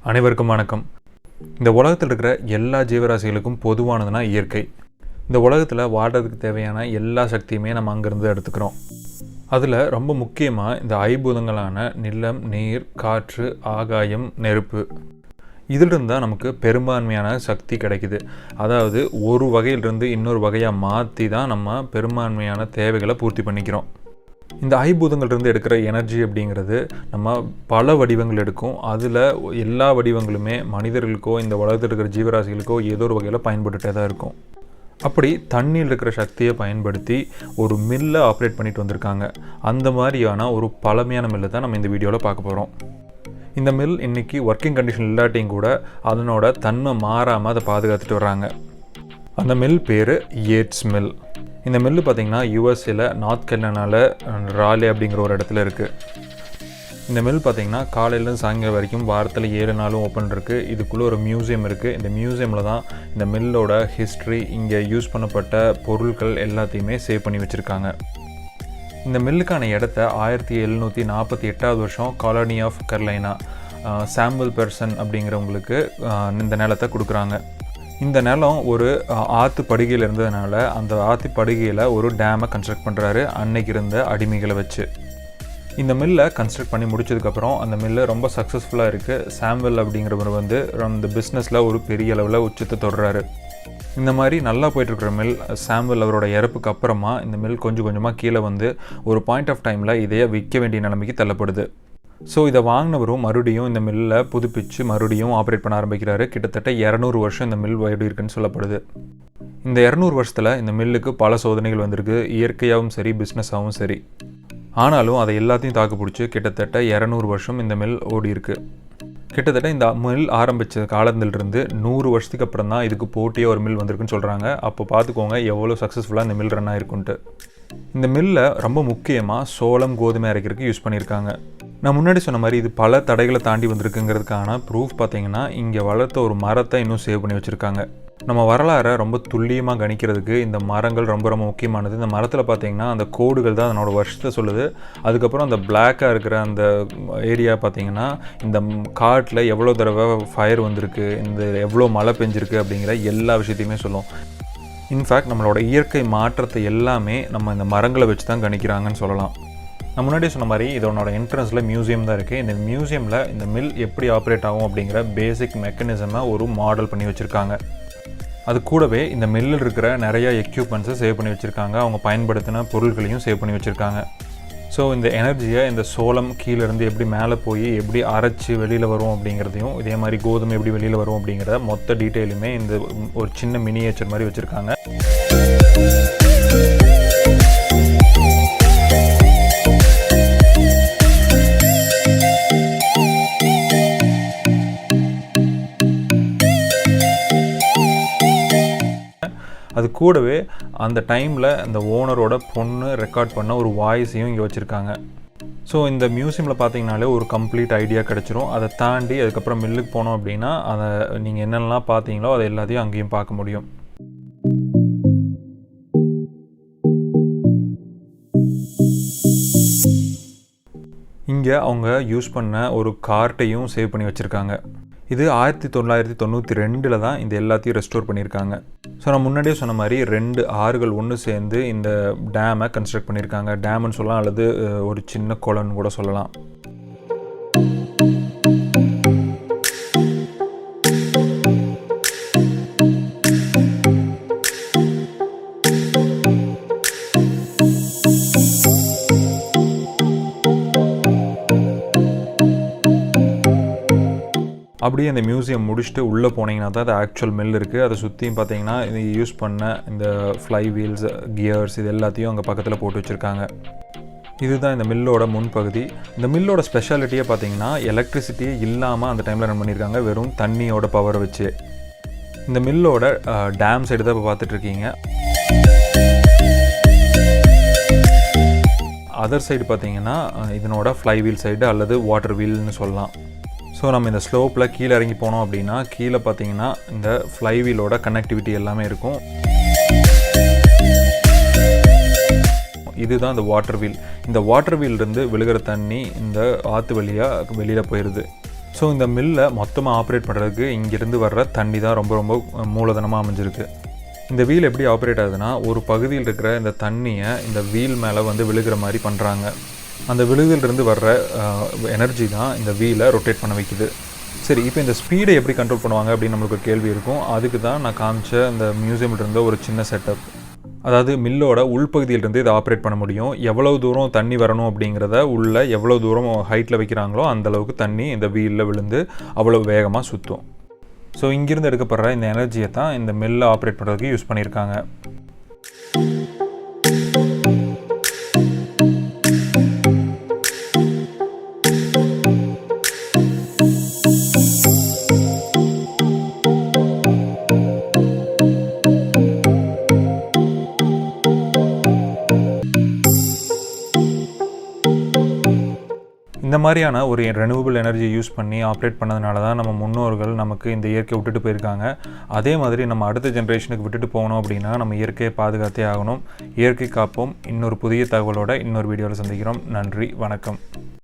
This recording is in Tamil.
அனைவருக்கும் வணக்கம். இந்த உலகத்தில் இருக்கிற எல்லா ஜீவராசிகளுக்கும் பொதுவானதுன்னா இயற்கை. இந்த உலகத்தில் வாழ்கிறதுக்கு தேவையான எல்லா சக்தியுமே நம்ம அங்கேருந்து எடுத்துக்கிறோம். அதில் ரொம்ப முக்கியமாக இந்த ஐம்பூதங்களான நிலம், நீர், காற்று, ஆகாயம், நெருப்பு, இதிலிருந்து தான் நமக்கு பெரும்பான்மையான சக்தி கிடைக்குது. அதாவது ஒரு வகையிலிருந்து இன்னொரு வகையாக மாற்றி தான் நம்ம பெரும்பான்மையான தேவைகளை பூர்த்தி பண்ணிக்கிறோம். இந்த ஐம்பூதங்கள்லேருந்து எடுக்கிற எனர்ஜி அப்படிங்கிறது நம்ம பல வடிவங்கள் எடுக்கும். அதில் எல்லா வடிவங்களுமே மனிதர்களுக்கோ இந்த உலகத்தில் இருக்கிற ஜீவராசிகளுக்கோ ஏதோ ஒரு வகையில் பயன்பட்டுகிட்டே தான் இருக்கும். அப்படி தண்ணியில் இருக்கிற சக்தியை பயன்படுத்தி ஒரு மில்லை ஆப்ரேட் பண்ணிட்டு வந்திருக்காங்க. அந்த மாதிரியான ஒரு பழமையான மில்லை தான் நம்ம இந்த வீடியோவில் பார்க்க போகிறோம். இந்த மில் இன்றைக்கி ஒர்க்கிங் கண்டிஷன் இல்லாட்டியும் கூட அதனோட தன்மை மாறாமல் அதை பாதுகாத்துட்டு வர்றாங்க. அந்த மில் பேர் ஏட்ஸ் மில். இந்த மில்லு பார்த்திங்கன்னா யூஎஸ்ஏல நார்த் கேரோலினாவில் ராலே அப்படிங்கிற ஒரு இடத்துல இருக்குது. இந்த மில் பார்த்திங்கன்னா காலையிலேருந்து சாயங்காலம் வரைக்கும் வாரத்தில் 7 நாளும் ஓப்பன் இருக்குது. இதுக்குள்ளே ஒரு மியூசியம் இருக்குது. இந்த மியூசியமில் தான் இந்த மில்லோட ஹிஸ்ட்ரி, இங்கே யூஸ் பண்ணப்பட்ட பொருட்கள் எல்லாத்தையுமே சேவ் பண்ணி வச்சுருக்காங்க. இந்த மில்லுக்கான இடத்த 1748 வருஷம் காலனி ஆஃப் கரோலினா சாம்பல் பெர்சன் அப்படிங்கிறவங்களுக்கு இந்த நிலத்தை கொடுக்குறாங்க. இந்த நிலம் ஒரு ஆற்று படுகையில் இருந்ததுனால அந்த ஆற்று படுகையில் ஒரு டேமை கன்ஸ்ட்ரக்ட் பண்ணுறாரு அன்னைக்கு இருந்த அடிமைகளை வச்சு. இந்த மில்லை கன்ஸ்ட்ரக்ட் பண்ணி முடிச்சதுக்கப்புறம் அந்த மில்லு ரொம்ப சக்ஸஸ்ஃபுல்லாக இருக்குது. சாம்பல் அப்படிங்கிறவர் இந்த பிஸ்னஸில் ஒரு பெரிய அளவில் உச்சத்தை தொடுறாரு. இந்த மாதிரி நல்லா போய்ட்டுருக்கிற மில் சாம்பல் அவரோட இறப்புக்கு அப்புறமா இந்த மில் கொஞ்சம் கொஞ்சமாக கீழே வந்து ஒரு பாயிண்ட் ஆஃப் டைமில் இதையே விற்க வேண்டிய நிலைமைக்கு தள்ளப்படுது. ஸோ இதை வாங்கினவரும் மறுபடியும் இந்த மில்லை புதுப்பித்து மறுபடியும் ஆப்ரேட் பண்ண ஆரம்பிக்கிறாரு. கிட்டத்தட்ட 200 வருஷம் இந்த மில் எப்படி இருக்குன்னு சொல்லப்படுது. இந்த 200 வருஷத்தில் இந்த மில்லுக்கு பல சோதனைகள் வந்திருக்கு, இயற்கையாகவும் சரி பிஸ்னஸாகவும் சரி. ஆனாலும் அதை எல்லாத்தையும் தாக்கு பிடிச்சி கிட்டத்தட்ட 200 வருஷம் இந்த மில் ஓடி இருக்கு. கிட்டத்தட்ட இந்த மில் ஆரம்பித்த காலத்திலிருந்து 100 வருஷத்துக்கு அப்புறம் தான் இதுக்கு போட்டியாக ஒரு மில் வந்திருக்குன்னு சொல்கிறாங்க. அப்போ பார்த்துக்கோங்க எவ்வளோ சக்ஸஸ்ஃபுல்லாக இந்த மில் ரன் ஆகிருக்குன்ட்டு. இந்த மில்லை ரொம்ப முக்கியமாக சோளம், கோதுமை அரைக்கிறதுக்கு யூஸ் பண்ணியிருக்காங்க. நான் முன்னாடி சொன்ன மாதிரி இது பல தடைகளை தாண்டி வந்திருக்குங்கிறதுக்கான ப்ரூஃப் பார்த்திங்கன்னா இங்கே வளர்த்த ஒரு மரத்தை இன்னும் சேவ் பண்ணி வச்சுருக்காங்க. நம்ம வரலாறை ரொம்ப துல்லியமாக கணிக்கிறதுக்கு இந்த மரங்கள் ரொம்ப ரொம்ப முக்கியமானது. இந்த மரத்தில் பார்த்திங்கன்னா அந்த கோடுகள் தான் அதனோட வருஷத்தை சொல்லுது. அதுக்கப்புறம் அந்த பிளாக்காக இருக்கிற அந்த ஏரியா பார்த்திங்கன்னா இந்த காட்டில் எவ்வளோ தடவை ஃபயர் வந்திருக்கு, இந்த எவ்வளோ மழை பெஞ்சிருக்கு அப்படிங்கிற எல்லா விஷயத்தையுமே சொல்லும். இன்ஃபேக்ட் நம்மளோட இயற்கை மாற்றத்தை எல்லாமே நம்ம இந்த மரங்களை வச்சு தான் கணிக்கிறாங்கன்னு சொல்லலாம். நான் முன்னாடி சொன்ன மாதிரி இதனோட என்ட்ரன்ஸில் மியூசியம் தான் இருக்குது. இந்த மியூசியமில் இந்த மில் எப்படி ஆப்ரேட் ஆகும் அப்படிங்கிற பேசிக் மெக்கானிசமை ஒரு மாடல் பண்ணி வச்சுருக்காங்க. அது கூடவே இந்த மில்லில் இருக்கிற நிறையா எக்யூப்மெண்ட்ஸை சேவ் பண்ணி வச்சுருக்காங்க. அவங்க பயன்படுத்தின பொருட்களையும் சேவ் பண்ணி வச்சுருக்காங்க. ஸோ இந்த எனர்ஜியை இந்த சோளம் கீழேருந்து எப்படி மேலே போய் எப்படி அரைச்சி வெளியில் வரும் அப்படிங்கிறதையும், இதே மாதிரி கோதுமை எப்படி வெளியில் வரும் அப்படிங்கிற மொத்த டீட்டெயிலுமே இந்த ஒரு சின்ன மினியேச்சர் மாதிரி வச்சுருக்காங்க. அது கூடவே அந்த டைமில் அந்த ஓனரோட பொண்ணு ரெக்கார்ட் பண்ண ஒரு வாய்ஸையும் இங்கே வச்சுருக்காங்க. ஸோ இந்த மியூசியமில் பார்த்தீங்கனாலே ஒரு கம்ப்ளீட் ஐடியா கிடச்சிரும். அதை தாண்டி அதுக்கப்புறம் மில்லுக்கு போனோம் அப்படின்னா அதை நீங்கள் என்னென்னலாம் பார்த்தீங்களோ அதை எல்லாத்தையும் அங்கேயும் பார்க்க முடியும். இங்கே அவங்க யூஸ் பண்ண ஒரு கார்ட்டையும் சேவ் பண்ணி வச்சுருக்காங்க. இது 1992 தான் இந்த எல்லாத்தையும் ரெஸ்டோர் பண்ணியிருக்காங்க. ஸோ நான் முன்னாடியே சொன்ன மாதிரி 2 ஆறுகள் ஒன்று சேர்ந்து இந்த டேமை கன்ஸ்ட்ரக்ட் பண்ணியிருக்காங்க. டேம்னு சொல்லலாம் அல்லது ஒரு சின்ன குளம்னு கூட சொல்லலாம். அப்படியே அந்த மியூசியம் முடிச்சுட்டு உள்ளே போனீங்கன்னா தான் அது ஆக்சுவல் மில் இருக்குது. அதை சுற்றியும் பார்த்தீங்கன்னா இது யூஸ் பண்ண இந்த ஃப்ளை வீல்ஸ், கியர்ஸ் இது எல்லாத்தையும் அங்கே பக்கத்தில் போட்டு வச்சுருக்காங்க. இதுதான் இந்த மில்லோட முன்பகுதி. இந்த மில்லோட ஸ்பெஷாலிட்டியே பார்த்தீங்கன்னா எலக்ட்ரிசிட்டியே இல்லாமல் அந்த டைமில் ரன் பண்ணியிருக்காங்க, வெறும் தண்ணியோட பவரை வச்சு. இந்த மில்லோட டேம் சைடு தான் இப்போ பார்த்துட்ருக்கீங்க. அதர் சைடு பார்த்தீங்கன்னா இதனோட ஃப்ளை வீல் சைடு அல்லது வாட்டர் வீல்னு சொல்லலாம். ஸோ நம்ம இந்த ஸ்லோப்பில் கீழே இறங்கி போனோம் அப்படின்னா கீழே பார்த்தீங்கன்னா இந்த ஃப்ளைவீலோட கனெக்டிவிட்டி எல்லாமே இருக்கும். இதுதான் இந்த வாட்டர் வீல். இந்த வாட்டர் வீலிருந்து விழுகிற தண்ணி இந்த ஆற்று வழியாக வெளியில் போயிடுது. ஸோ இந்த மில்லை மொத்தமாக ஆப்ரேட் பண்ணுறதுக்கு இங்கேருந்து வர்ற தண்ணி தான் ரொம்ப ரொம்ப மூலதனமாக அமைஞ்சிருக்கு. இந்த வீல் எப்படி ஆப்ரேட் ஆகுதுன்னா, ஒரு பகுதியில் இருக்கிற இந்த தண்ணியை இந்த வீல் மேலே விழுகிற மாதிரி பண்ணுறாங்க. அந்த விழுதிலிருந்து வர்ற எனர்ஜி தான் இந்த வீலை ரொட்டேட் பண்ண வைக்குது. சரி, இப்போ இந்த ஸ்பீடை எப்படி கண்ட்ரோல் பண்ணுவாங்க அப்படின்னு நம்மளுக்கு ஒரு கேள்வி இருக்கும். அதுக்கு தான் நான் காமிச்ச இந்த மியூசியமில் இருந்த ஒரு சின்ன செட்டப். அதாவது மில்லோட உள்பகுதியிலிருந்து இதை ஆப்ரேட் பண்ண முடியும். எவ்வளோ தூரம் தண்ணி வரணும் அப்படிங்கிறத உள்ள எவ்வளோ தூரம் ஹைட்டில் வைக்கிறாங்களோ அந்தளவுக்கு தண்ணி இந்த வீலில் விழுந்து அவ்வளோ வேகமாக சுற்றும். ஸோ இங்கிருந்து எடுக்கப்படுற இந்த எனர்ஜியை தான் இந்த மில்லை ஆப்ரேட் பண்ணுறதுக்கு யூஸ் பண்ணியிருக்காங்க. இந்த மாதிரியான ஒரு ரெனியூவபிள் எனர்ஜியை யூஸ் பண்ணி ஆப்ரேட் பண்ணதுனால தான் நம்ம முன்னோர்கள் நமக்கு இந்த இயற்கையை விட்டுட்டு போயிருக்காங்க. அதே மாதிரி நம்ம அடுத்த ஜென்ரேஷனுக்கு விட்டுட்டு போகணும் அப்படின்னா நம்ம இயற்கையை பாதுகாத்தே ஆகணும். இயற்கை காப்போம். இன்னொரு புதிய தகவலோட இன்னொரு வீடியோவில் சந்திக்கிறோம். நன்றி, வணக்கம்.